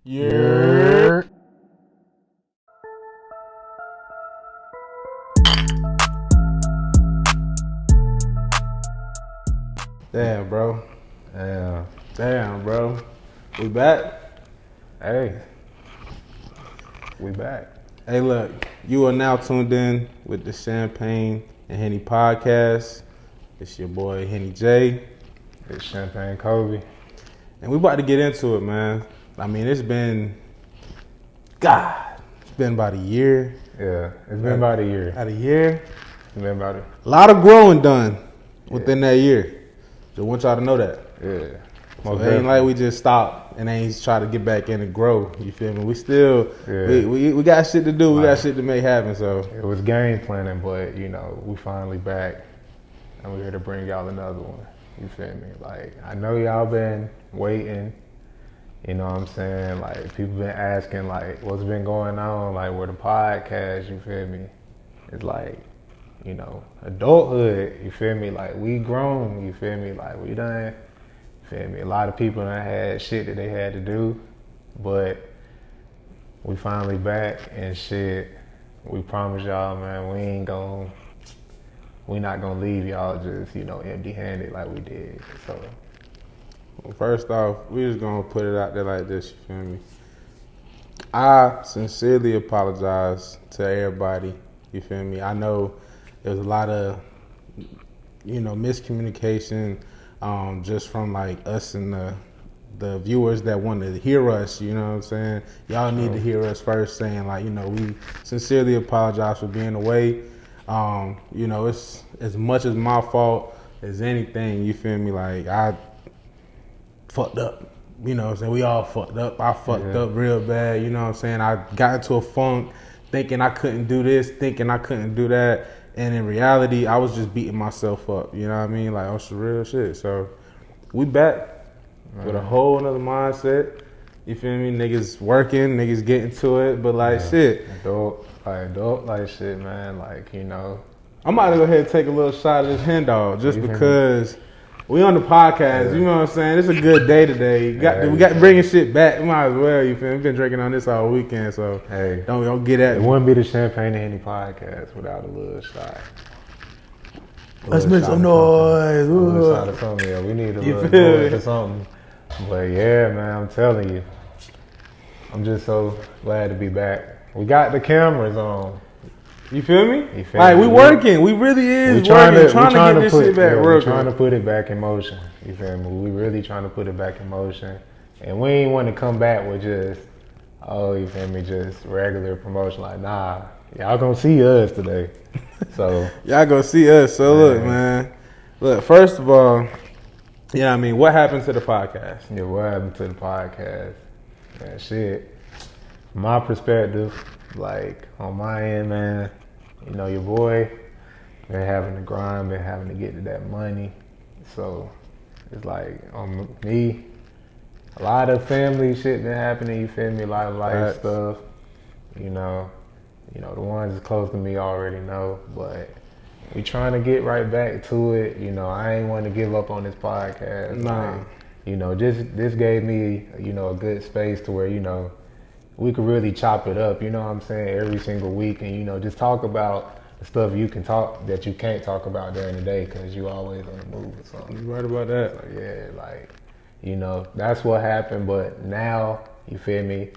Yeah. Damn, bro. Damn, bro. We back? Hey, we back. Hey, look. You are now tuned in with the Champagne and Henny podcast. It's your boy, Henny J. It's Champagne Kobe. And we about to get into it, man. I mean, it's been about a year. Yeah, it's been about a year. About a year. It's been about A lot of growing done within that year. So I want y'all to know that. Yeah. So it ain't like we just stopped and ain't try to get back in and grow. You feel me? We still, we got shit to do. We got shit to make happen. So it was game planning, but we finally back, and we're here to bring y'all another one. You feel me? Like, I know y'all been waiting. You know what I'm saying? Like, people been asking, like, what's been going on? Like, where the podcast? You feel me? It's like, adulthood. You feel me? Like, we grown. You feel me? Like, we done. Feel me? A lot of people done had shit that they had to do, but we finally back and shit. We promise y'all, man, we not gonna leave y'all just, empty-handed like we did. So, well, first off, we just gonna put it out there like this. You feel me? I sincerely apologize to everybody. You feel me? I know there was a lot of, miscommunication. Just from like us and the viewers that want to hear us, you know what I'm saying? Y'all need to hear us first saying like, we sincerely apologize for being away. It's as much as my fault as anything, you feel me? Like I fucked up, you know what I'm saying? We all fucked up. I fucked up real bad, you know what I'm saying? I got into a funk thinking I couldn't do this, thinking I couldn't do that. And in reality, I was just beating myself up. You know what I mean? Like, on some real shit. So, we back with a whole nother mindset. You feel me? Niggas working, niggas getting to it. But, like, shit. Adult like shit, man. Like, I'm about to go ahead and take a little shot of this hen dog just because we on the podcast. You know what I'm saying? It's a good day today. We got bringing shit back. We might as well. You feel me? We've been drinking on this all weekend, so don't get at it. It wouldn't be the Champagne and Henny podcast without a little shot. Let's make some noise. A little shot of something. Yeah, we need a little noise or something. But yeah, man, I'm telling you, I'm just so glad to be back. We got the cameras on. You feel me? Like, we working. We really is trying to get this shit back. We're trying to put it back in motion. You feel me? We really trying to put it back in motion. And we ain't want to come back with just, you feel me, just regular promotion. Like, nah, y'all gonna see us today. So y'all gonna see us. So look, man. Look, first of all, what happened to the podcast? Yeah, what happened to the podcast? Man, shit. From my perspective, like, on my end, man, your boy been having to grind, been having to get to that money. So it's like, on me, a lot of family shit been happening, you feel me? A lot of life stuff, the ones that's close to me already know, but we trying to get right back to it. I ain't want to give up on this podcast. Nah. Like, this gave me, a good space to where, we could really chop it up, you know what I'm saying, every single week, and just talk about the stuff that you can't talk about during the day because you always on the move or something. You right about that. So yeah, like, that's what happened, but now, you feel me,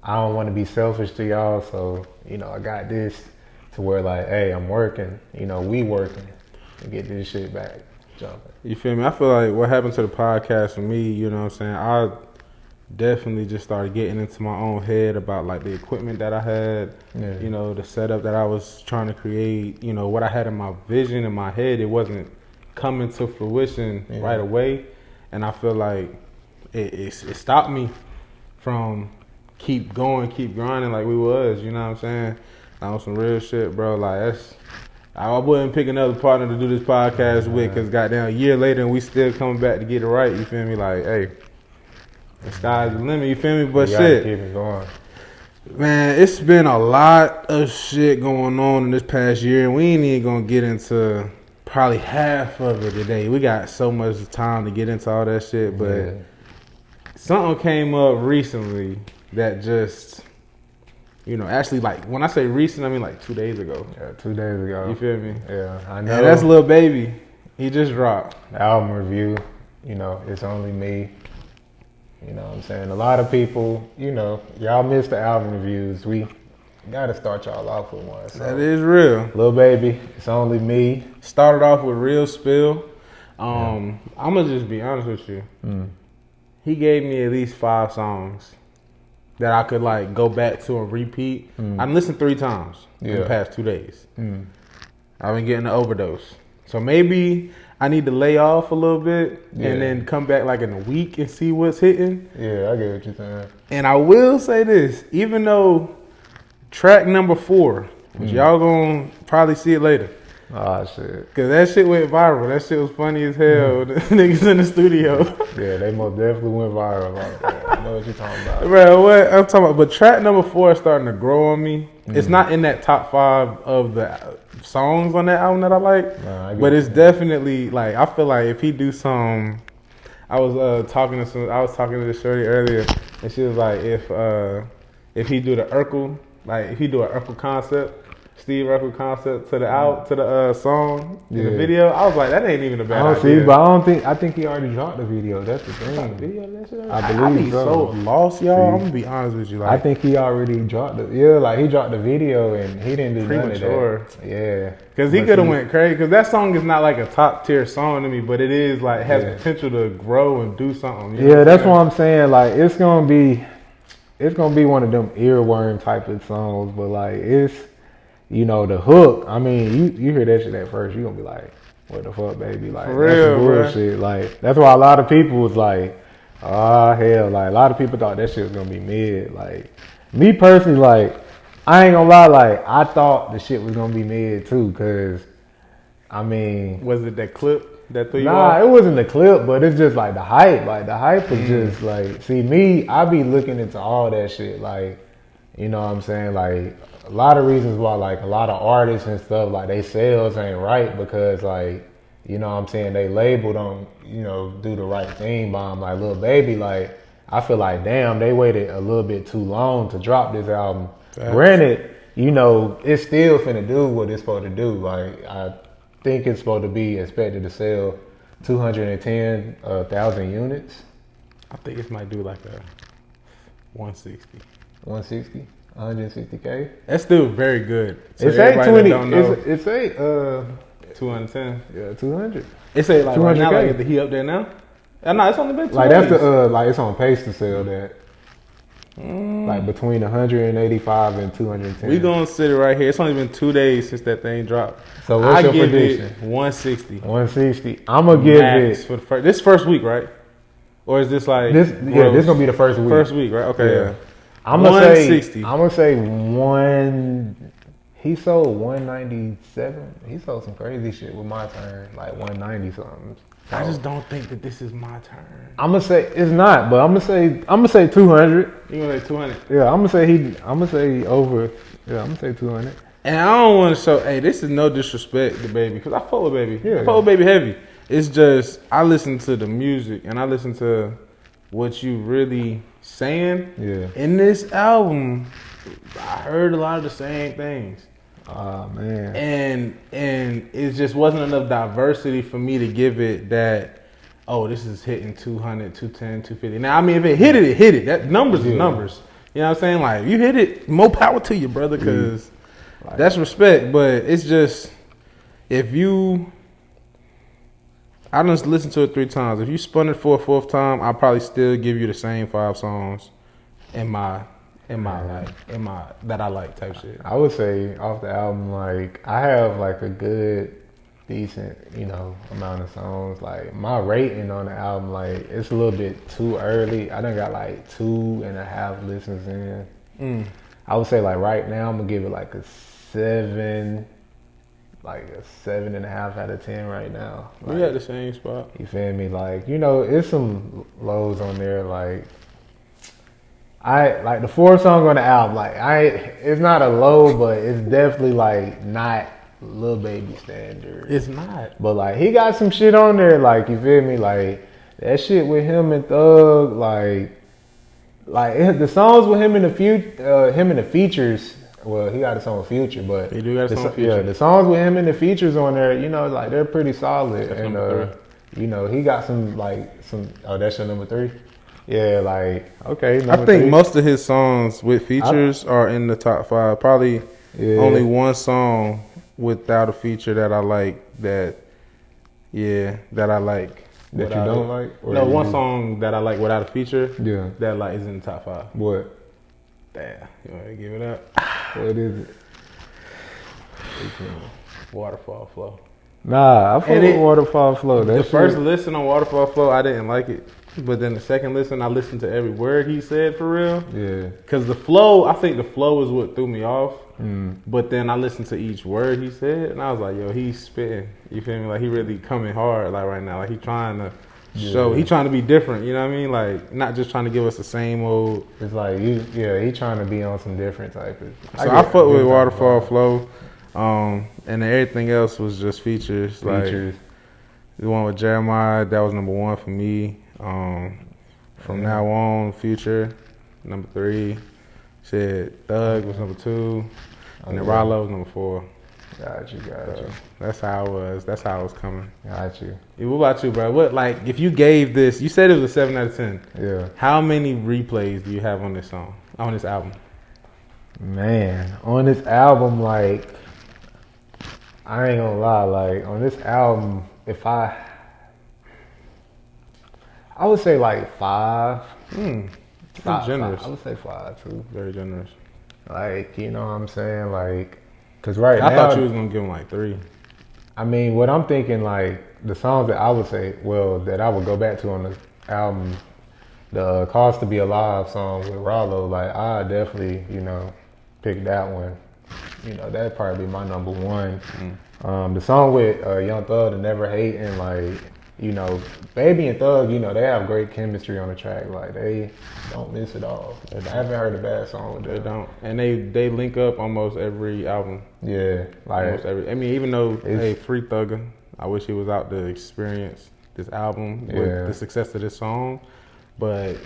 I don't want to be selfish to y'all, so, I got this to where like, hey, I'm working, we working to get this shit back jumping. You feel me? I feel like what happened to the podcast for me, you know what I'm saying, I definitely just started getting into my own head about like the equipment that I had, the setup that I was trying to create, what I had in my vision in my head, it wasn't coming to fruition right away. And I feel like it stopped me from keep grinding like we was, you know what I'm saying? On some real shit, bro. Like, I wouldn't pick another partner to do this podcast with, because goddamn, a year later and we still coming back to get it right, you feel me? Like, hey, the sky's the limit, you feel me? But shit, keep it going. Man, it's been a lot of shit going on in this past year, and we ain't even gonna get into probably half of it today. We got so much time to get into all that shit, but something came up recently that just, actually, like, when I say recent, I mean like 2 days ago. Yeah, 2 days ago. You feel me? Yeah, I know. And that's Lil Baby. He just dropped. The album review, It's Only Me. You know what I'm saying? A lot of people, y'all miss the album reviews. We gotta start y'all off with one. So. That is real. Lil Baby, It's Only Me. Started off with Real Spill. I'm gonna just be honest with you. He gave me at least 5 songs that I could like go back to and repeat. I listened 3 times in the past 2 days. I've been getting an overdose. So maybe I need to lay off a little bit and then come back like in a week and see what's hitting. Yeah, I get what you're saying. And I will say this, even though track number 4, which y'all gonna probably see it later. Oh shit. Cause that shit went viral. That shit was funny as hell. The niggas in the studio. Yeah, they most definitely went viral about that. I know what you're talking about. Bro, what I'm talking about. But track number 4 is starting to grow on me. It's not in that top 5 of the songs on that album that I like. Nah, but it's definitely like, I feel like if he do some, I was talking to this shorty earlier, and she was like, if he do the Urkel, like if he do an Urkel concept, Steve Urkel concept to the song in the video, I was like, that ain't even a bad idea. But I think he already dropped the video. That's the thing. Video of that shit? I believe I be so lost, y'all. I'm gonna be honest with you. Like, I think he already dropped he dropped the video and he didn't do none of that. Yeah. Cause he could have went crazy. Cause that song is not like a top tier song to me, but it is like has potential to grow and do something. You know that's what I'm saying. Like it's gonna be one of them earworm type of songs, but like it's. The hook, I mean, you hear that shit at first, you gonna be like, what the fuck, baby? Like, for real, that's some bullshit. Like, that's why a lot of people was like, oh, hell. Like, a lot of people thought that shit was gonna be mid. Like, me personally, like, I ain't gonna lie, like, I thought the shit was gonna be mid too, cause, I mean. Was it that clip that threw you off? Nah, it wasn't the clip, but it's just like the hype. Like, the hype was just like, see, me, I be looking into all that shit. Like, you know what I'm saying? Like, a lot of reasons why, like, a lot of artists and stuff, like, they sales ain't right because, like, you know what I'm saying, they label don't, do the right thing by them. Like, Lil Baby, like, I feel like, damn, they waited a little bit too long to drop this album. Granted, it's still finna do what it's supposed to do. Like, I think it's supposed to be expected to sell 210,000 units. I think it might do like a 160. 160? 160K. That's still very good. So it's 820. It's 210. Yeah, 200. It's like 200K. Right now, like, is the heat up there now? No, it's only been 2 like days. That's the like it's on pace to sell that. Like between 185 and 210. We gonna sit it right here. It's only been 2 days since that thing dropped. So what's your prediction? 160. 160. I'm gonna give it for this first week, right? Or is this like this? Yeah, this gonna be the first week. First week, right? Okay, yeah. I'm gonna say one. He sold 197. He sold some crazy shit with my turn, like 190 something. So, I just don't think that this is my turn. I'm gonna say it's not, but I'm gonna say 200. You gonna say 200? Yeah, I'm gonna say over. Yeah, I'm gonna say 200. And I don't want to show. Hey, this is no disrespect to Baby, because I fuck with Baby. Yeah. I fuck with Baby heavy. It's just I listen to the music and I listen to what you really saying. Yeah. In this album, I heard a lot of the same things. Oh man. And it just wasn't enough diversity for me to give it that, oh, this is hitting 200, 210, 250. Now, I mean, if it hit it, it hit it. That numbers is numbers. You know what I'm saying? Like, you hit it, more power to you, brother, because that's respect. But it's just, I just listened to it 3 times. If you spun it for a 4th time, I'll probably still give you the same 5 songs that I like type shit. I would say off the album, like I have like a good, decent, amount of songs. Like my rating on the album, like it's a little bit too early. I done got like 2.5 listens in. I would say like right now I'm gonna give it like a 7. Like a 7.5 out of 10 right now. Like, we at the same spot. You feel me? Like, it's some lows on there. Like, I like the 4th song on the album. Like, it's not a low, but it's definitely like not Lil Baby standard. It's not. But like, he got some shit on there. Like, you feel me? Like that shit with him and Thug. Like, like the songs with him in the features. Well, he got a song with Future, but he do got a song with Future. Yeah, the songs with him and the features on there, you know, like they're pretty solid. That's and number 3. You know, he got some. Oh, that's your number 3. Yeah, like okay. I think most of his songs with features are in the top 5. Probably only one song without a feature that I like. That I like. That you don't like? Or no, one song that I like without a feature. Yeah, that like is in the top 5. What? Damn, you want to give it up? What is it? Waterfall Flow. Nah, I fuck with Waterfall Flow. The first listen on Waterfall Flow, I didn't like it. But then the second listen, I listened to every word he said for real. Yeah. Because the flow, I think the flow is what threw me off. But then I listened to each word he said, and I was like, yo, he's spitting. You feel me? Like, he really coming hard, like, right now. Like, he trying to show, he trying to be different, you know what I mean? Like, not just trying to give us the same old. It's like, he trying to be on some different type of. So I fuck with Waterfall Flow. And everything else was just features. Like, the one with Jeremiah, that was number 1 for me. From now on, Future, number 3. Shit, Thug was number 2. And then Rollo was number 4. Got you. That's how it was. That's how it was coming. Got you. What about you, bro? What, like, if you gave this, you said it was a 7 out of 10. Yeah. How many replays do you have on this song, on this album? Man, on this album, like, I ain't gonna lie, like, on this album, if I would say like 5. That's generous. I would say 5 too. Very generous. Like, you know what I'm saying? Like, cause now I thought you was gonna give him like 3. I mean, what I'm thinking, like, the songs that I would say, that I would go back to on the album, the Cause to Be Alive song with Rollo, like, I definitely, you know, pick that one. You know, that'd probably be my number 1. The song with Young Thug, The Never Hating, like, you know, Baby and Thug, you know, they have great chemistry on the track. Like, they don't miss it all. I haven't heard a bad song with them. They don't. And they link up almost every album. Yeah. Like, almost every. I mean, even though, hey, Free Thugger, I wish he was out to experience this album with the success of this song. But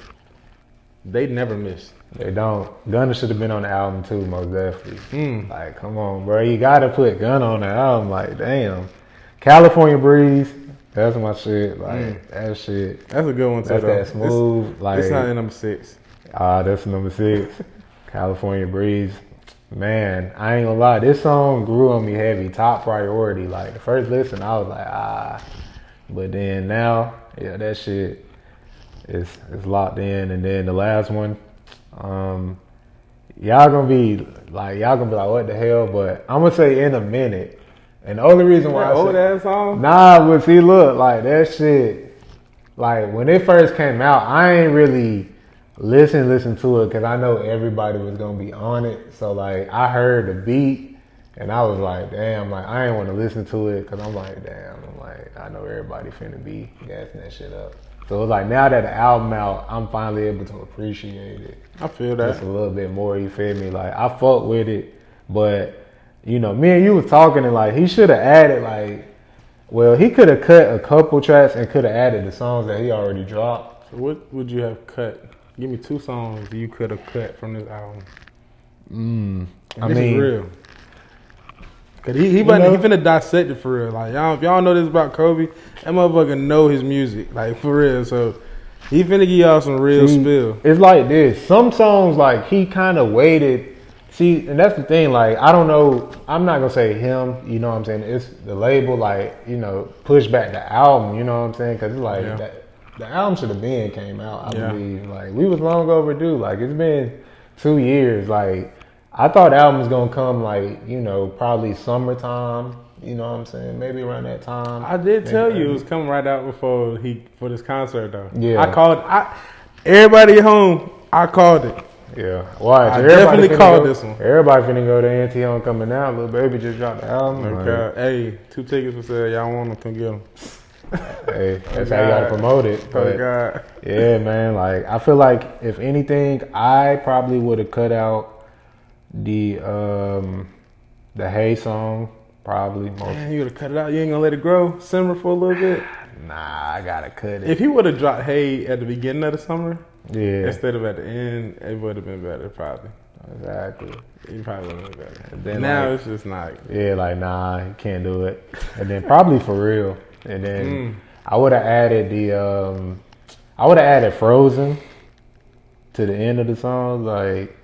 they never miss. They don't. Gunna should have been on the album too, most definitely. Like, come on, bro. You got to put Gunna on the album. Like, damn. California Breeze. That's my shit. Like, that shit. That's a good one too. That's that smooth. It's not in number 6. That's number 6. California Breeze. Man, I ain't gonna lie. This song grew on me heavy. Top priority. Like, the first listen, I was like, But then now, that shit is locked in. And then the last one, y'all gonna be like, what the hell? But I'm gonna say In a Minute. And the only reason why old ass song? Nah, but see, look, like, that shit, like, when it first came out, I ain't really listen to it because I know everybody was gonna be on it. So, like, I heard the beat and I was like, damn, like, I ain't want to listen to it because I'm like, I know everybody finna be gassing that shit up. So it's like, now that the album out, I'm finally able to appreciate it. I feel that. Just a little bit more, you feel me? Like, I fuck with it, but, you know, me and you was talking and, like, he should have added, like, well, he could have cut a couple tracks and could have added the songs that he already dropped. So what would you have cut? Give me 2 songs you could have cut from this album. I this mean, is real. Cause he finna dissect it for real. Like, if y'all know this about Kobe, that motherfucker know his music, like, for real. So he finna give y'all some real spill. It's like this. Some songs, like, he kind of waited. See, and that's the thing, like, I don't know, I'm not gonna say him, you know what I'm saying? It's the label, like, you know, push back the album, you know what I'm saying? Because it's like, the album should have came out, I believe. Like, we was long overdue. Like, it's been 2 years. Like, I thought the album was gonna come, like, you know, probably summertime, you know what I'm saying? Maybe around that time. I did tell you it was coming right out for this concert, though. Yeah. I called, everybody at home, I called it. Yeah, watch. I definitely called this one. Everybody finna go to NT Homecoming now. Lil Baby just dropped the album. Okay. Hey, 2 tickets for sale. Y'all want them? Come get them. Hey, that's how you gotta promote it. But, God. Yeah, man. Like, I feel like if anything, I probably would have cut out the Hey song. Probably. Man, you would have cut it out. You ain't gonna let it grow, simmer for a little bit. Nah, I gotta cut it. If he would have dropped Hey at the beginning of the summer, Yeah. Instead of at the end, it would have been better probably. Exactly. It probably would have been better. And then Now like, it's just not. Yeah, like nah, you can't do it. And then probably for real. And then I would have added Frozen to the end of the song, like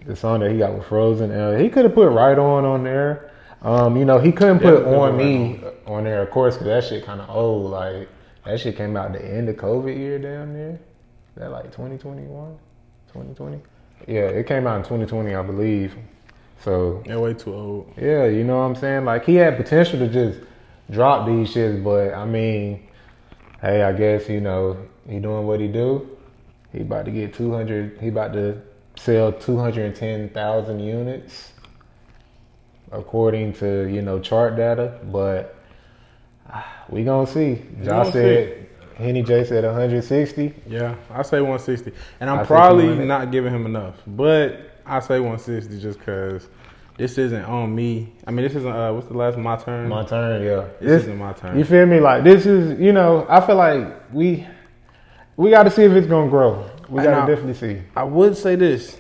the song that he got with Frozen. He could have put Right On there. He couldn't put On Me on there, of course, because that shit kind of old. Like that shit came out the end of COVID year, damn near. That like 2021, 2020. Yeah, it came out in 2020, I believe. So They're way too old. yeah, you know what I'm saying? Like he had potential to just drop these shits, but I mean, hey, I guess he doing what he do. He about to get 200. He about to sell 210,000 units, according to chart data. But we gonna see. Henny J said 160. Yeah, I say 160, and I'm probably not giving him enough, but I say 160 just because this isn't On Me. I mean, this isn't what's the last My Turn? My Turn, yeah. This isn't My Turn. You feel me? Like this is, I feel like we got to see if it's gonna grow. We got to definitely see. I would say this.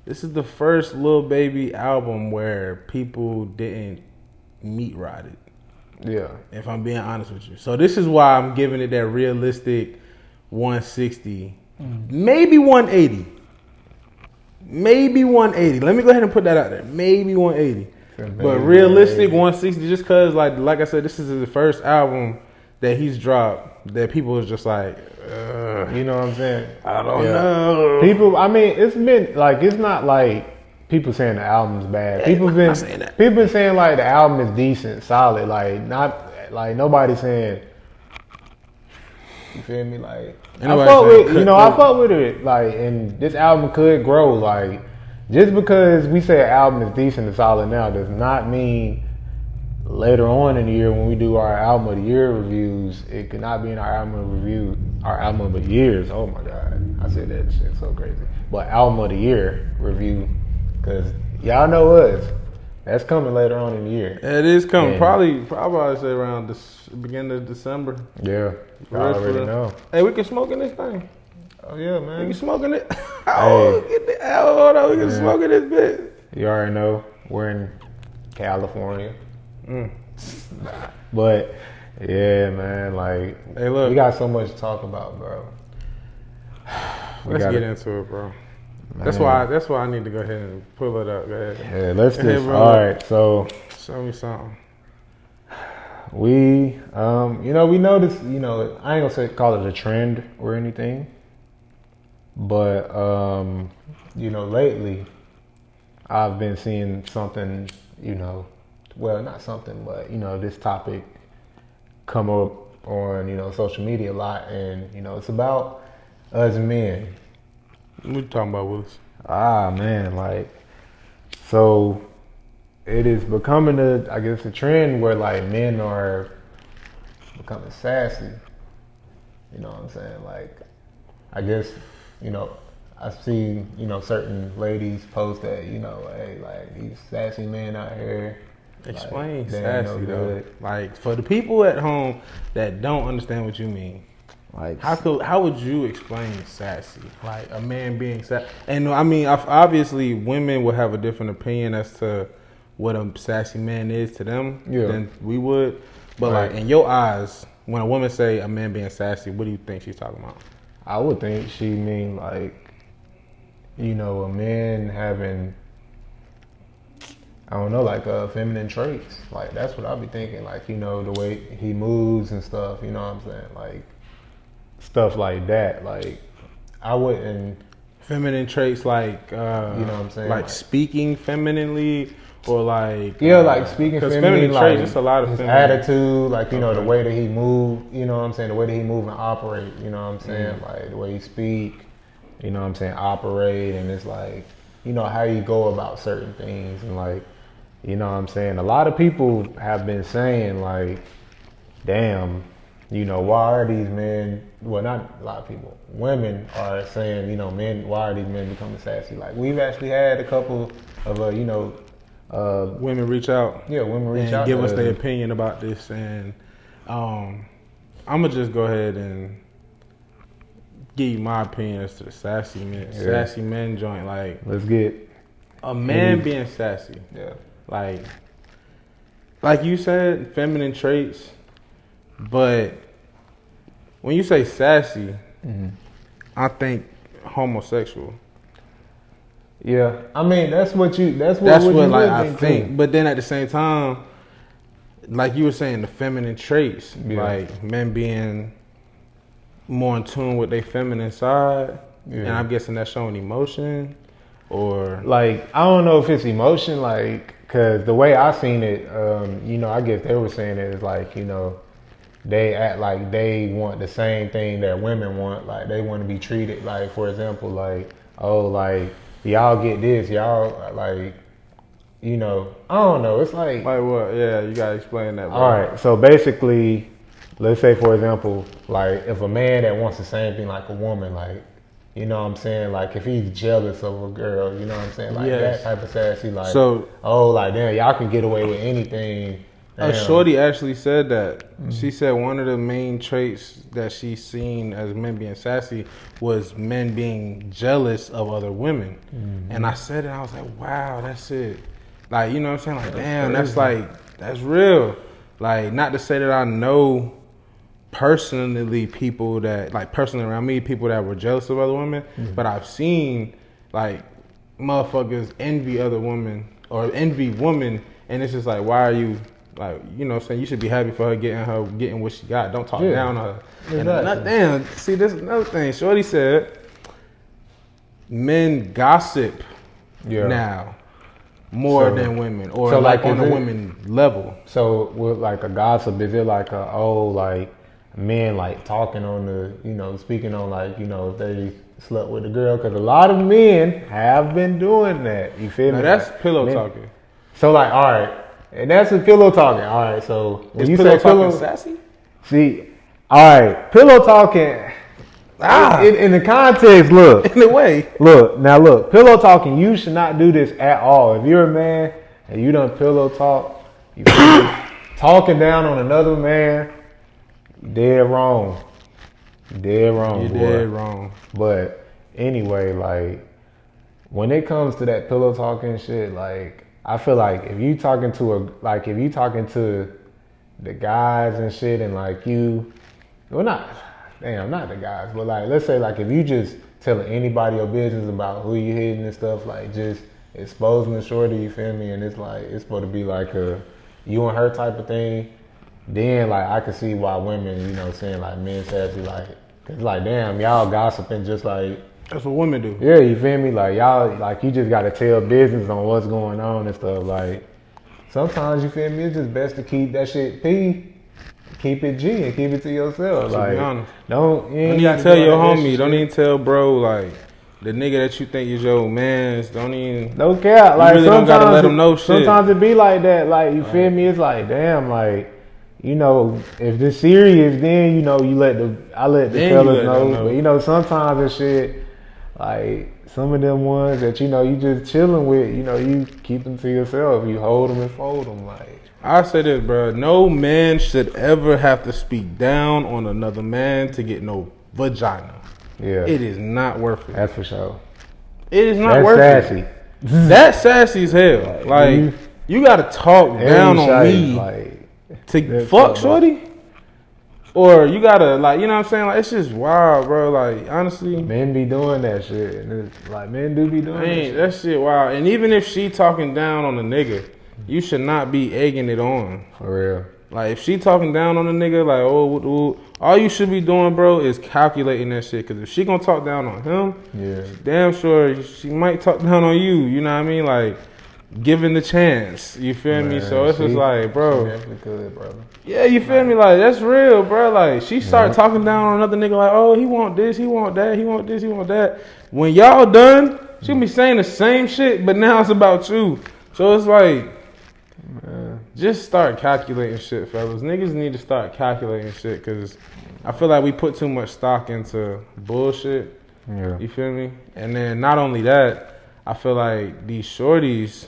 This is the first Lil Baby album where people didn't meat ride it. Yeah. If I'm being honest with you. So this is why I'm giving it that realistic 160. Maybe 180. Maybe 180. Let me go ahead and put that out there. Maybe 180. But realistic 160 just because like I said, this is the first album that he's dropped that people is just like, you know what I'm saying? I don't know. People, I mean, it's been like, it's not like people saying the album's bad. People been saying like the album is decent, solid. Like not like nobody saying. You feel me? Like I fuck with it. Like, and this album could grow. Like just because we say an album is decent and solid now does not mean later on in the year when we do our album of the year reviews, it could not be in our album of the years. Oh my God, I said that shit so crazy. But album of the year review. Cause y'all know us. That's coming later on in the year. It is coming. Probably I'd say around the beginning of December. Yeah. I already know. Hey, we can smoke in this thing. Oh yeah, man. We can smoke in it. Hold on, we can smoke in this bit. You already know. We're in California. But yeah, man, like hey, look, we got so much to talk about, bro. Let's get into it, bro. Man. That's why I need to go ahead and pull it up. Go ahead. Yeah, let's do it. All right, so show me something. We we noticed, I ain't gonna call it a trend or anything, but lately I've been seeing something, well, not something, but this topic come up on social media a lot, and it's about us men. What you talking about, Willis? Man, like, so it is becoming a trend where like men are becoming sassy. You know what I'm saying? Like, I guess, I see, certain ladies post that, hey, like these sassy men out here. Explain like, sassy though. Like for the people at home that don't understand what you mean. Like how would you explain sassy? Like a man being sassy, and I mean obviously women would have a different opinion as to what a sassy man is to them than we would. But like in your eyes, when a woman say a man being sassy, what do you think she's talking about? I would think she mean like, a man having, I don't know, like feminine traits. Like that's what I'd be thinking. Like the way he moves and stuff. You know what I'm saying? Like. Stuff like that, like I wouldn't. Feminine traits, like you know what I'm saying, like speaking femininely, or like like speaking femininely, like traits. Just a lot of his feminine attitude, like the way that he move. You know what I'm saying, the way that he move and operate. You know what I'm saying, like the way he speak. You know what I'm saying, operate, and it's like how you go about certain things, and like what I'm saying. A lot of people have been saying like, damn. Why are these men, well, not a lot of people, women are saying, men, why are these men becoming sassy? Like, we've actually had a couple of, women reach out. Yeah, women reach out. And give us their opinion about this. And I'm going to just go ahead and give you my opinion as to the sassy men. Yeah. Sassy men joint, like Let's get a man being sassy. Yeah. Like you said, feminine traits. But when you say sassy, I think homosexual. Yeah, I mean that's what That's what like I think. But then at the same time, like you were saying, the feminine traits, like men being more in tune with their feminine side, and I'm guessing that's showing emotion, or like I don't know if it's emotion, like because the way I seen it, you know, I guess they were saying it is like, you know, they act like they want the same thing that women want, like they want to be treated like, for example, like, oh, like y'all get this, y'all like, you know, I don't know, it's like what? Yeah, you gotta explain that, bro. All right, so basically, let's say for example, like if a man that wants the same thing like a woman, like, you know what I'm saying, like if he's jealous of a girl, you know what I'm saying, like that type of sassy, like, so, oh, like damn, y'all can get away with anything. A shorty actually said that. She said one of the main traits that she's seen as men being sassy was men being jealous of other women. And I said it, I was like, wow, that's it. Like, you know what I'm saying? Like, damn, that's real. Like, not to say that I know personally people that, like personally around me, people that were jealous of other women, but I've seen like motherfuckers envy other women or envy women, and it's just like, why are you, like, you know what I'm saying, you should be happy for her getting what she got. Don't talk down on her. And damn, see, this is another thing. Shorty said men gossip now more than women, or so like on a women level. So with like a gossip, is it like a, oh, like men like talking on the, you know, speaking on like, you know, if they slept with a girl? Because a lot of men have been doing that. You feel me? That's pillow talking. So like, all right. And that's a pillow talking. All right, so when you pillow say pillow talking sassy? See, all right, pillow talking. In the context, look. In the way. Look, pillow talking, you should not do this at all. If you're a man and you done pillow talk, you talking down on another man, you dead wrong. You dead wrong, You're boy. dead wrong. But anyway, like, when it comes to that pillow talking shit, like, I feel like if you talking to the guys and shit, and like not the guys, but like, let's say like if you just telling anybody your business about who you hitting and stuff, like just exposing the shorty, you feel me, and it's like, it's supposed to be like a you and her type of thing, then like I can see why women, you know, saying like men sassy, like, cause like damn, y'all gossiping just like, that's what women do. Yeah, you feel me? Like y'all, like you just gotta tell business on what's going on and stuff. Like sometimes, you feel me, it's just best to keep that shit P, keep it G, and keep it to yourself. To like, be honest, don't even tell your homie. Don't even tell bro, like the nigga that you think is your man's. Don't care. Like really don't gotta let him know shit. Sometimes it be like that. Like you feel me? It's like damn, like. You know, if this serious, then, you know, I let the fellas know. But, you know, sometimes it's shit, like, some of them ones that, you know, you just chilling with, you know, you keep them to yourself. You hold them and fold them, like. I say this, bro. No man should ever have to speak down on another man to get no vagina. Yeah. It is not worth it. That's for sure. It is not worth it. That's sassy as hell. Like, you gotta talk down on me. Like, to fuck shorty, or you gotta, like, you know what I'm saying, like, it's just wild, bro. Like, honestly, men be doing that shit, and it's like, men do be doing that shit wild. And even if she talking down on a nigga, you should not be egging it on, for real. Like, if she talking down on a nigga, like, oh, all you should be doing, bro, is calculating that shit. Because if she gonna talk down on him, damn sure she might talk down on you. You know what I mean? Like, given the chance, you feel me? So it's just like, bro. Definitely could, brother. Yeah, you feel me? Like, that's real, bro. Like, she start talking down on another nigga, like, oh, he want this, he want that, he want this, he want that. When y'all done, she gonna be saying the same shit, but now it's about you. So it's like, just start calculating shit, fellas. Niggas need to start calculating shit, because I feel like we put too much stock into bullshit. Yeah. You feel me? And then not only that, I feel like these shorties,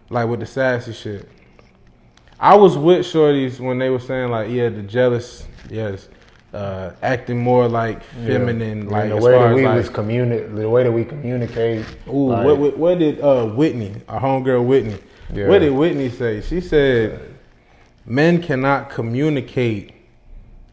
like with the sassy shit, I was with shorties when they were saying like, yeah, the jealous, yes. acting more like feminine, like the as way far that we as was the way that we communicate. Ooh, like, what did Whitney, our homegirl Whitney, what did Whitney say? She said, men cannot communicate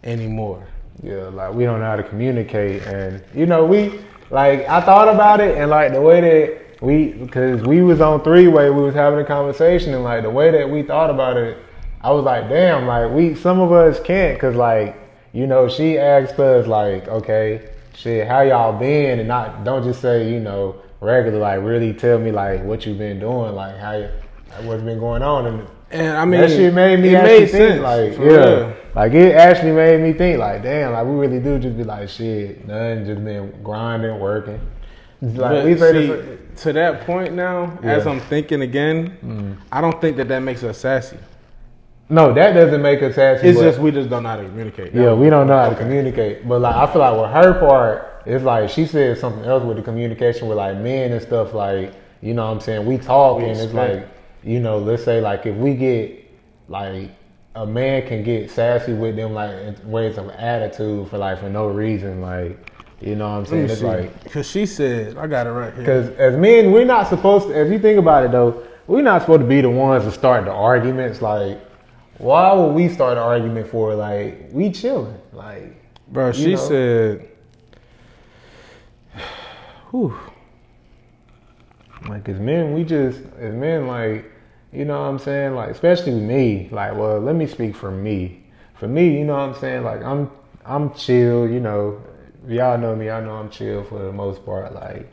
anymore. Yeah, like we don't know how to communicate, and you know, we like I thought about it, and like the way that because we was on three-way, we was having a conversation, and like the way that we thought about it, I was like, damn, like some of us can't, cause like, you know, she asked us like, okay, shit, how y'all been, and don't just say, you know, regular, like really tell me like what you been doing, like what's been going on, and I mean that shit made me actually think, like, real. Like it actually made me think, like, damn, like we really do just be like, shit, nothing, just been grinding, working. Like we say to that point now, as I'm thinking again, I don't think that makes us sassy. No, that doesn't make us sassy. It's just we just don't know how to communicate. Yeah, we don't know how to communicate. But like I feel like with her part, it's like she said something else with the communication with like men and stuff. Like, you know what I'm saying? We talk and it's like, you know, let's say like if we get like a man can get sassy with them like in ways of attitude for no reason, like, you know what I'm saying? It's like, because she said, I got it right here. Because as men, we're not supposed to. If you think about it though, we're not supposed to be the ones to start the arguments. Like, why would we start an argument for? Like, we chilling. Like, bro, she said, whew. Like, as men, like, you know what I'm saying? Like, especially me. Like, well, let me speak for me. For me, you know what I'm saying? Like, I'm chill, you know. Y'all know me, I know I'm chill for the most part. Like,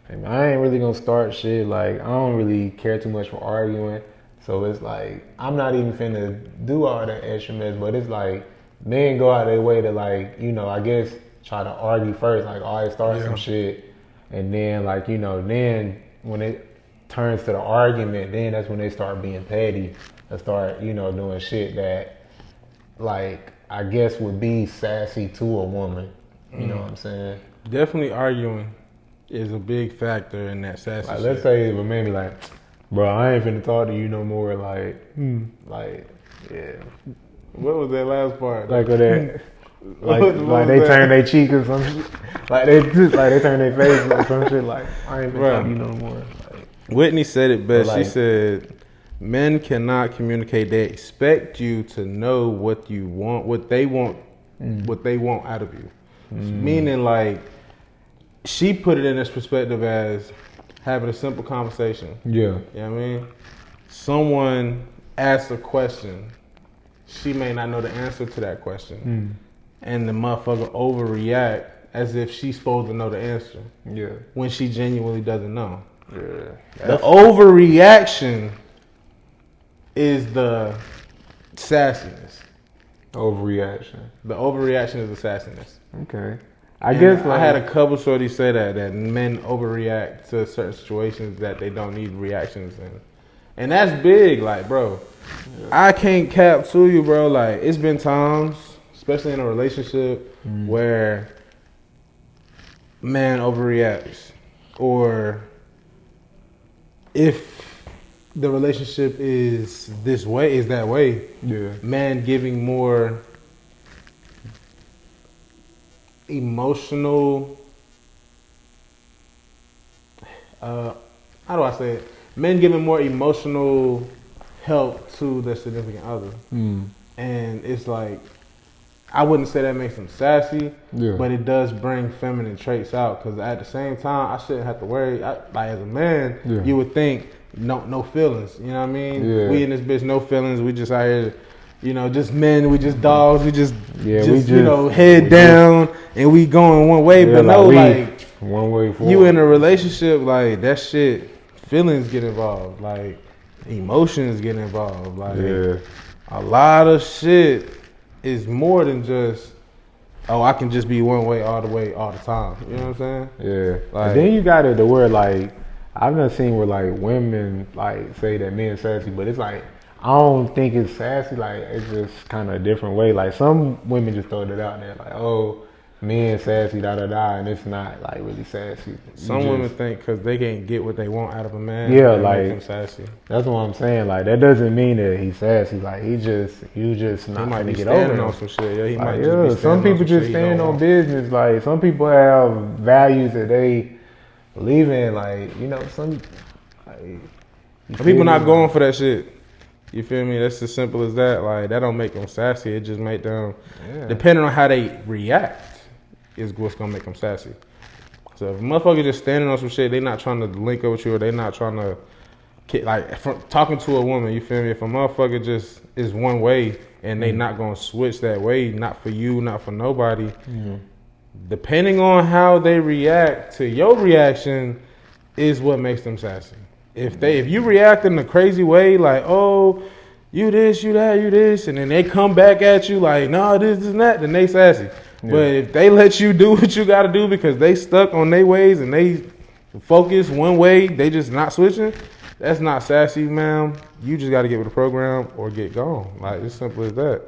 I ain't really gonna start shit. Like, I don't really care too much for arguing. So it's like, I'm not even finna do all that extra mess, but it's like, men go out their way to like, you know, I guess try to argue first, like always start some shit. And then like, you know, then when it turns to the argument, then that's when they start being petty and start, you know, doing shit that like, I guess would be sassy to a woman. You know what I'm saying? Definitely arguing is a big factor in that sassy shit. Let's say if a man be like, bro, I ain't finna talk to you no more. Like, yeah. What was that last part? Like with that, like they turn their cheek or some shit. Like they turn their face or some shit. Like, I ain't finna talk to you no more. Like, Whitney said it best. She said, men cannot communicate. They expect you to know what you want, what they want out of you. Meaning, like, she put it in this perspective as having a simple conversation. Yeah. You know what I mean? Someone asks a question. She may not know the answer to that question. And the motherfucker overreact as if she's supposed to know the answer. Yeah. When she genuinely doesn't know. Yeah. The overreaction is the sassiness. Overreaction. The overreaction is the sassiness. Okay. I guess I had a couple shorties say that men overreact to certain situations that they don't need reactions in. And that's big, like, bro. I can't cap to you, bro. Like, it's been times, especially in a relationship, where man overreacts. Or if the relationship is that way, man giving more emotional, how do I say it? Men giving more emotional help to their significant other. And it's like, I wouldn't say that makes them sassy, but it does bring feminine traits out. Because at the same time, I shouldn't have to worry. Like, as a man, you would think, no feelings. You know what I mean? We in this bitch, no feelings. We just out here, you know, just men. We just dogs. We just you know, head down, and we going one way. But no, like one way forward. You in a relationship, like that shit. Feelings get involved. Like emotions get involved. Like a lot of shit is more than just, oh, I can just be one way all the time. You know what I'm saying? Yeah. Like, and then you got it to where like, I've not seen where like women like say that men sassy, but it's like, I don't think it's sassy. Like, it's just kind of a different way. Like, some women just throw it out there like, oh, men sassy, da da da, and it's not like really sassy. Some women think because they can't get what they want out of a man, yeah, they like make them sassy. That's what I'm saying. Like that doesn't mean that he's sassy. Like you just not He might gonna be get over standing him. on some shit. Yeah, he Like, might just be standing some people on some just shit stand on business. Like some people have values that they believe in. Like some people not going for that shit. You feel me? That's as simple as that. Like that don't make them sassy. It just make them, depending on how they react, is what's gonna make them sassy. So if a motherfucker just standing on some shit, they not trying to link up with you, or they not trying to, like, from talking to a woman. You feel me? If a motherfucker just is one way and they not gonna switch that way, not for you, not for nobody. Depending on how they react to your reaction, is what makes them sassy. If you react in a crazy way, like, oh, you this, you that, you this, and then they come back at you like, no, this and that, then they sassy. Yeah. But if they let you do what you got to do because they stuck on their ways and they focus one way, they just not switching, that's not sassy, ma'am. You just got to get with the program or get gone. Like, it's simple as that.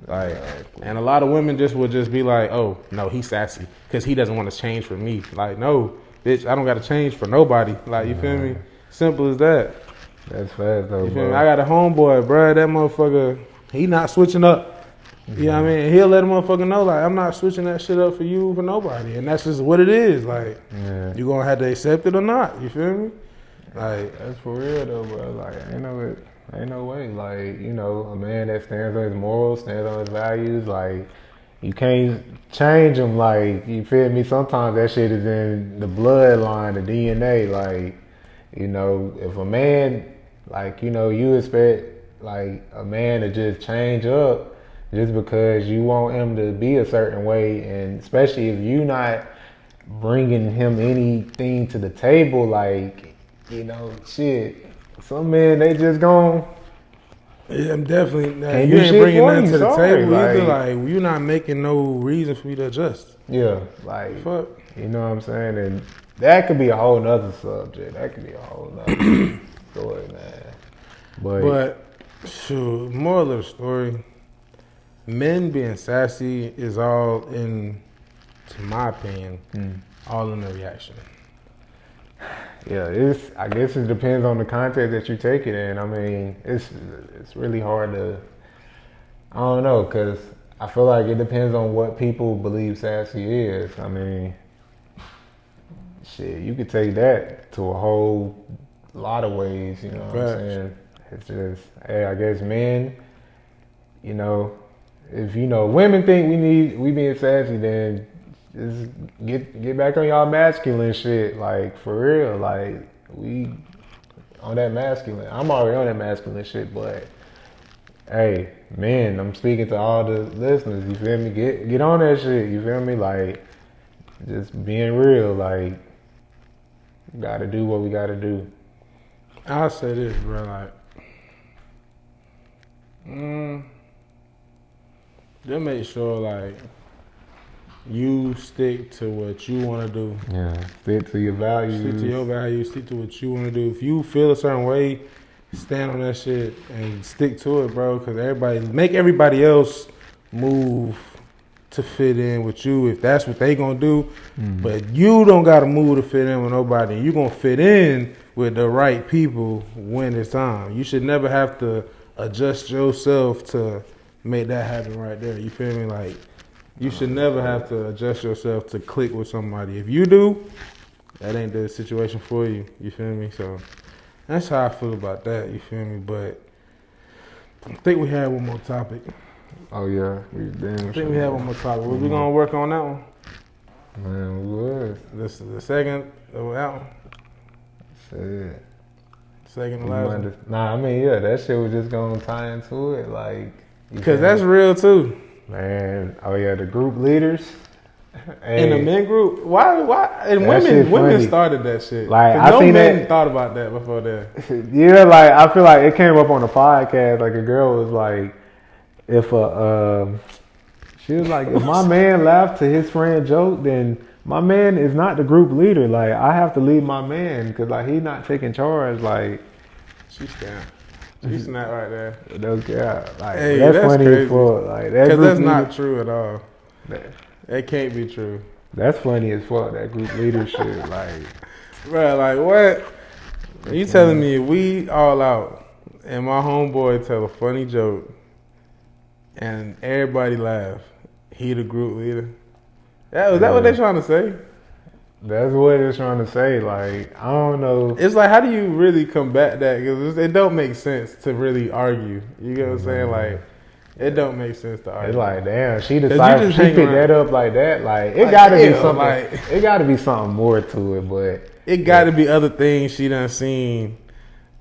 Like, and a lot of women would just be like, oh, no, he's sassy because he doesn't want to change for me. Like, no, bitch, I don't got to change for nobody. Like, you feel me? Simple as that. That's fast though, you feel me? I got a homeboy, bro. That motherfucker, he not switching up. You know what I mean? He'll let a motherfucker know, like, I'm not switching that shit up for you, for nobody. And that's just what it is. Like, you gonna have to accept it or not. You feel me? Like, that's for real though, bro. Like, ain't no way. Like, a man that stands on his morals, stands on his values, like, you can't change him. Like, you feel me? Sometimes that shit is in the bloodline, the DNA. Like, if a man, like, you expect, like, a man to just change up just because you want him to be a certain way, and especially if you not bringing him anything to the table, like, shit, some men, they just gon'... Yeah, I'm definitely... you ain't bringing nothing to the table either. Like, you're not making no reason for me to adjust. Yeah, like... Fuck. You know what I'm saying? And that could be a whole nother subject. That could be a whole nother story, man. But, shoot, moral of the story, men being sassy is all in, to my opinion, all in the reaction. Yeah, I guess it depends on the context that you take it in. I mean, it's really hard to, I don't know, because I feel like it depends on what people believe sassy is. I mean, shit, you could take that to a whole lot of ways, you know what I'm saying? It's just, hey, I guess men, if women think we being sassy, then just get back on y'all masculine shit, like, for real. Like, we on that masculine. I'm already on that masculine shit, but hey, man, I'm speaking to all the listeners, you feel me? Get on that shit, you feel me? Like, just being real, like, gotta do what we gotta do. I'll say this, bro, like, just make sure, like, you stick to what you want to do. Yeah, stick to your values. Stick to your values. Stick to what you want to do. If you feel a certain way, stand on that shit and stick to it, bro. Because make everybody else move to fit in with you if that's what they gonna do. But you don't gotta move to fit in with nobody. You gonna fit in with the right people when it's time. You should never have to adjust yourself to make that happen right there. You feel me? Like, you should never have to adjust yourself to click with somebody. If you do, that ain't the situation for you. You feel me? So that's how I feel about that. You feel me? But I think we had one more topic. Oh yeah, I think we had one more topic. Was we gonna work on that one? Man, we was. This is the second of that one. Shit. Second to last one. Nah, I mean, yeah, that shit was just gonna tie into it, like. Because that's real too. Man, oh yeah, the group leaders. Hey, in the men group, why? And women started that shit. Like, no men thought about that before that. Yeah, like, I feel like it came up on the podcast. Like, a girl was like, she was like, if my man laughed to his friend joke, then my man is not the group leader. Like, I have to lead my man because, like, he's not taking charge. Like, she's down. She's not right there. No cap. Like, hey, that's funny as fuck. Like, because that's not true at all. That can't be true. That's funny as fuck. That group leader shit, like, Bro, like what? You telling me we all out and my homeboy tell a funny joke and everybody laugh? He the group leader. Is that what they trying to say? that's what it's trying to say. Like, I don't know. It's like, how do you really combat that? Because it don't make sense to really argue. You get what I'm saying? Like, it don't make sense to argue. It's like, damn, she decided she picked that up like that. Like, it gotta be something. Like, it gotta be something more to it, but it gotta be other things she done seen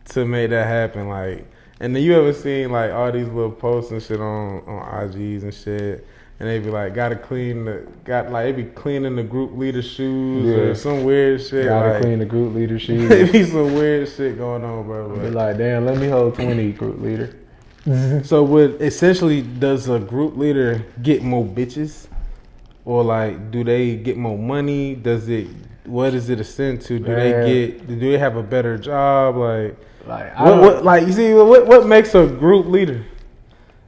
to make that happen. Like, and then you ever seen like all these little posts and shit on IGs and shit, and they be like, they be cleaning the group leader shoes or some weird shit. Gotta like, clean the group leader shoes. There be some weird shit going on, bro. Be like, damn, let me hold 20 group leader. So does a group leader get more bitches? Or like, do they get more money? What does it ascend to? Do they have a better job? What makes a group leader?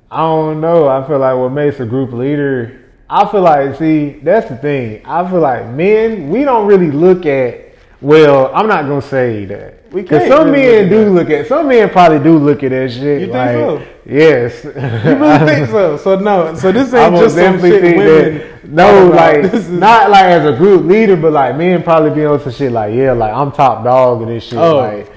I don't know. I feel like what makes a group leader, I feel like, see, that's the thing. I feel like men, we don't really look at, well, I'm not going to say that. Because some men probably do look at that shit. You think so? Yes. You really think so? So this ain't just some shit women. No, like, not like as a group leader, but like men probably be on some shit like, yeah, like I'm top dog of this shit. Oh. Like,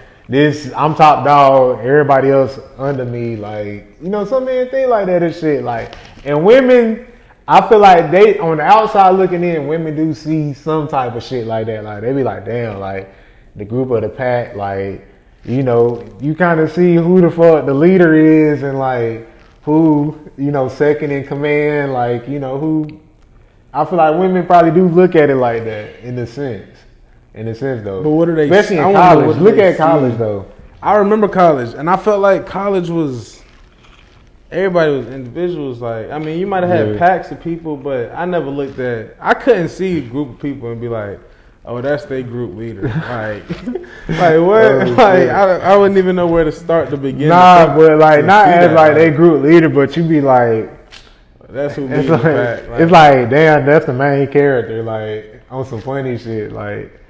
I'm top dog, everybody else under me. Like, you know, some men think like that and shit. Like, and women, I feel like they, on the outside looking in, women do see some type of shit like that. Like, they be like, damn, like, the group of the pack, like, you know, you kind of see who the fuck the leader is and, like, who, you know, second in command, like, you know, who. I feel like women probably do look at it like that in a sense though. But what are they? Especially in college. Look at college though. I remember college, and I felt like college was, everybody was individuals. Like, I mean, you might have had packs of people, but I never looked at, I couldn't see a group of people and be like, oh, that's their group leader. Like what? I wouldn't even know where to start to begin. Nah, but like not as like they group leader, but you be like, that's who leads the pack. It's like, damn, that's the main character. Like, on some funny shit. Like,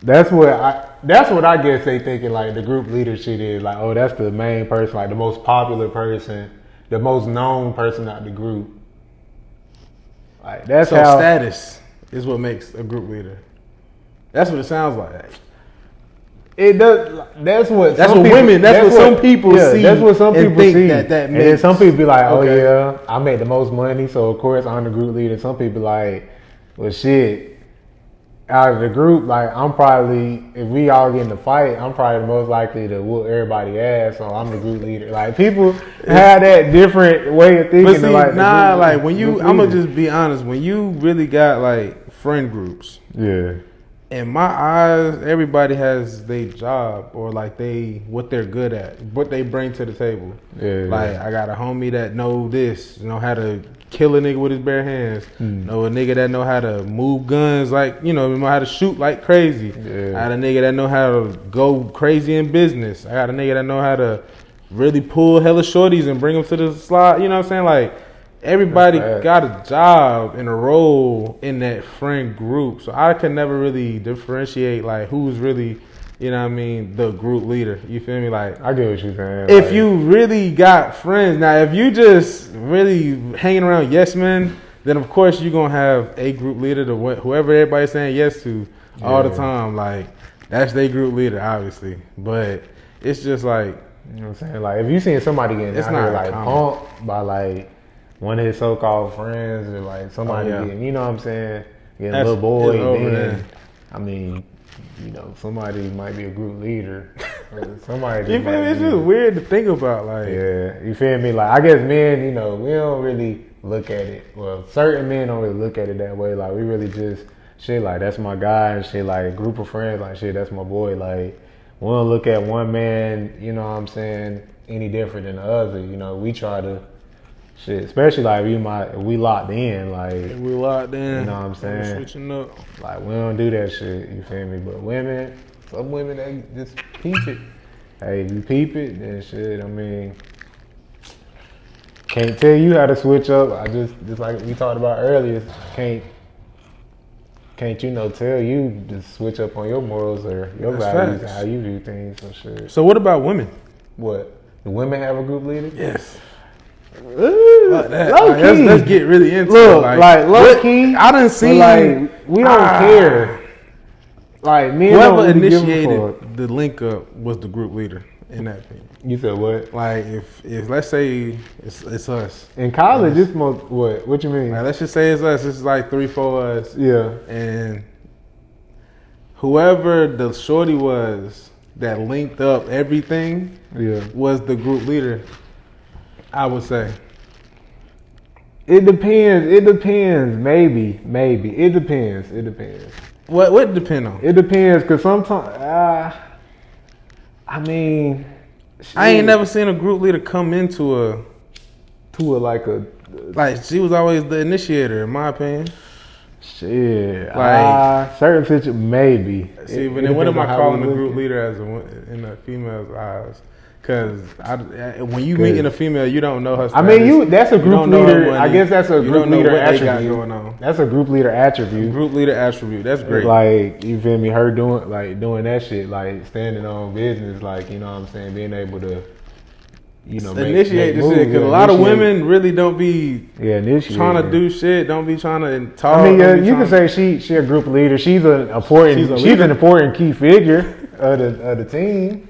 that's what I guess they thinking. Like, the group leader shit is like, oh, that's the main person, like the most popular person, the most known person out the group. Like, that's so how status is what makes a group leader. That's what it sounds like. It does. That's what some people see. That's what some people see. That and then some people be like, "Oh yeah, I make the most money, so of course I'm the group leader." Some people like, "Well, shit, out of the group, like I'm probably, if we all get in a fight, I'm probably the most likely to whoop everybody ass, so I'm the group leader." Like, people have that different way of thinking. But see, like when you, I'm gonna just be honest. When you really got like friend groups, yeah. In my eyes, everybody has their job or like what they're good at, what they bring to the table. Yeah, like, I got a homie that know this, know how to kill a nigga with his bare hands. Know a nigga that know how to move guns, like, you know how to shoot like crazy. Yeah. I got a nigga that know how to go crazy in business. I got a nigga that know how to really pull hella shorties and bring them to the slide. You know what I'm saying? Like, everybody got a job and a role in that friend group. So I can never really differentiate like who's really, you know what I mean, the group leader. You feel me? Like, I get what you're saying. If you really got friends, now if you just really hanging around yes men, then of course you're gonna have a group leader to whoever everybody's saying yes to all the time. Like, that's their group leader, obviously. But it's just like, you know what I'm saying? Like, if you seeing somebody getting out here like punked by like one of his so-called friends or like somebody getting, you know what I'm saying, getting a little boy, then, I mean, you know, somebody might be a group leader. Somebody. You feel me? It's just weird to think about, like. Yeah, you feel me? Like, I guess men, you know, we don't really look at it. Well, certain men don't really look at it that way. Like, we really just shit like, that's my guy and shit, like a group of friends, like shit, that's my boy. Like, we don't look at one man, you know what I'm saying, any different than the other. You know, we try to. Shit, especially like if we locked in, like we locked in. You know what I'm saying? Switching up. Like, we don't do that shit. You feel me? But women, some women, they just peep it. Hey, if you peep it, then shit. I mean, can't tell you how to switch up. I just like we talked about earlier. Can't can't tell you to switch up on your morals or your That's values facts. and how you view things and shit. So what about women? What? Do women have a group leader? Yes. Low key. Let's get really into Look, it. like low key. I done seen like we don't care. Like me and whoever don't really give a initiated fuck. the link up was the group leader in that opinion. You said what? Like if let's say it's us. In college, it's most what? What you mean? Like, let's just say it's us. It's like 3-4 us. Yeah. And whoever the shorty was that linked up everything was the group leader, I would say. It depends. Maybe. It depends. What depend on? It depends because sometimes, I mean, shit. I ain't never seen a group leader come into like she was always the initiator, in my opinion. Shit, like certain situations, maybe. See, but then what am I calling a group leader as in a female's eyes? Because when you meet in a female, you don't know her status. I mean, that's a group leader. I guess that's a group leader attribute. Going on. That's a group leader attribute. Group leader attribute. That's great. Like, you feel me? Her doing that shit, like standing on business, like, you know what I'm saying, being able to, initiate this shit. Because a lot of women really don't be trying to do shit. Don't be trying to talk. I mean, you can say she a group leader. She's an important key figure of the team.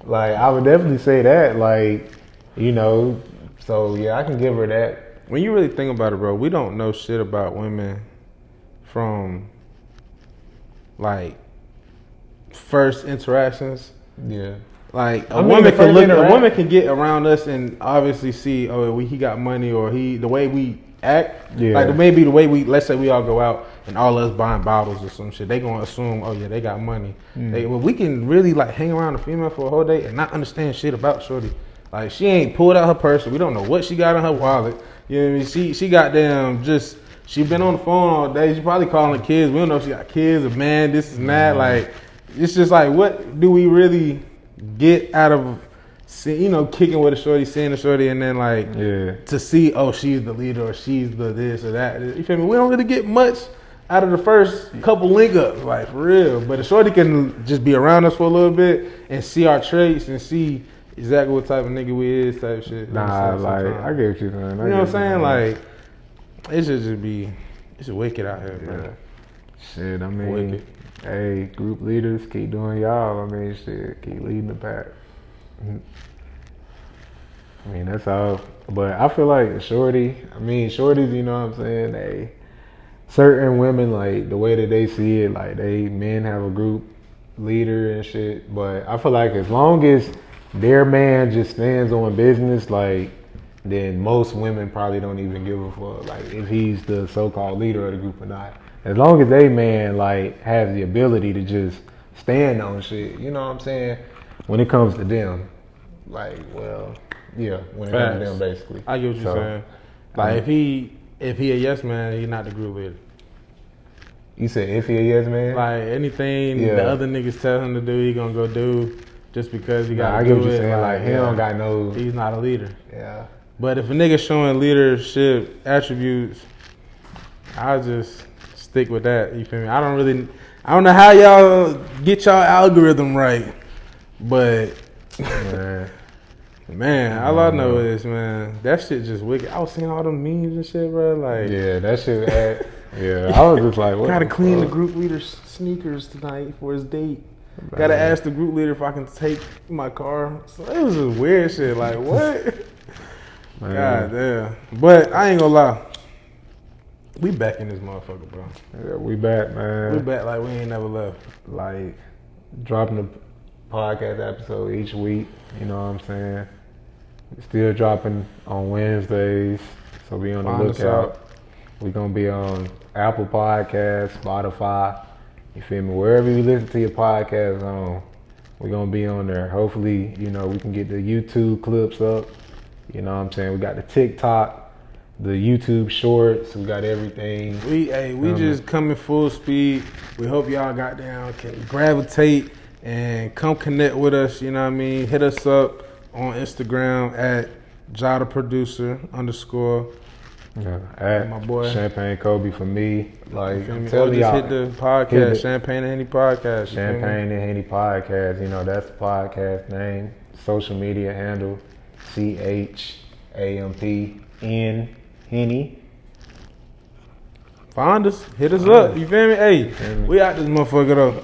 Like, I would definitely say that, like, so yeah, I can give her that. When you really think about it, bro, we don't know shit about women from, like, first interactions. Yeah. Like, a woman can get around us and obviously see, he got money, or the way we act. Yeah. Like, maybe the way let's say we all go out and all us buying bottles or some shit, they gonna assume, they got money. We can really like hang around a female for a whole day and not understand shit about shorty. Like, she ain't pulled out her purse. We don't know what she got in her wallet. You know what I mean? She goddamn she been on the phone all day. She probably calling the kids. We don't know if she got kids or man, this and that. Like, it's just like, what do we really get out of kicking with a shorty, seeing a shorty, and then like to see, she's the leader or she's the this or that. You feel me? We don't really get much out of the first couple link ups, like, for real. But a shorty can just be around us for a little bit and see our traits and see exactly what type of nigga we is, type shit. Nah, like, I get what you're saying. You know what I'm saying? Like, it should just be, it's wicked out here, man. Shit, I mean, hey, group leaders, keep doing y'all. I mean, shit, keep leading the pack. I mean, that's all. But I feel like shorties, you know what I'm saying? Certain women, like, the way that they see it, like, men have a group leader and shit. But I feel like as long as their man just stands on business, like, then most women probably don't even give a fuck, like, if he's the so-called leader of the group or not. As long as they man, like, has the ability to just stand on shit, you know what I'm saying? When it comes to them, like, when it comes to them, basically. I get what you're saying. Like, if he a yes man, he's not the group leader. You said if he a yes man? Like, anything the other niggas tell him to do, he gonna go do just because he got to do it. I get what you're saying. Like, he don't got no... He's not a leader. Yeah. But if a nigga showing leadership attributes, I'll just stick with that. You feel me? I don't know how y'all get y'all algorithm right, but... Man, all I know is, man, that shit just wicked. I was seeing all them memes and shit, bro. Like, yeah, that shit. I was just like, what? Gotta clean the group leader's sneakers tonight for his date. Gotta ask the group leader if I can take my car. So it was just weird shit. Like, what? God damn. But I ain't gonna lie. We back in this motherfucker, bro. Yeah, we back, man. We back like we ain't never left. Like, dropping the podcast episode each week. You know what I'm saying? Still dropping on Wednesdays, so be on the lookout. We're gonna be on Apple Podcasts, Spotify, you feel me? Wherever you listen to your podcast on, we're gonna be on there. Hopefully, we can get the YouTube clips up. You know what I'm saying? We got the TikTok, the YouTube shorts, we got everything. We just coming full speed. We hope y'all can gravitate and come connect with us, you know what I mean? Hit us up on Instagram at JadaProducer_. Yeah, at My boy. Champagne Kobe for me. Like, Or tell me just y'all. hit the podcast, hit it. Champagne and Henny Podcast. you feel me? Champagne and Henny Podcast. You know, that's the podcast name. Social media handle CHAMPN Henny. Find us, hit us up. You feel me? Hey, we out this motherfucker though.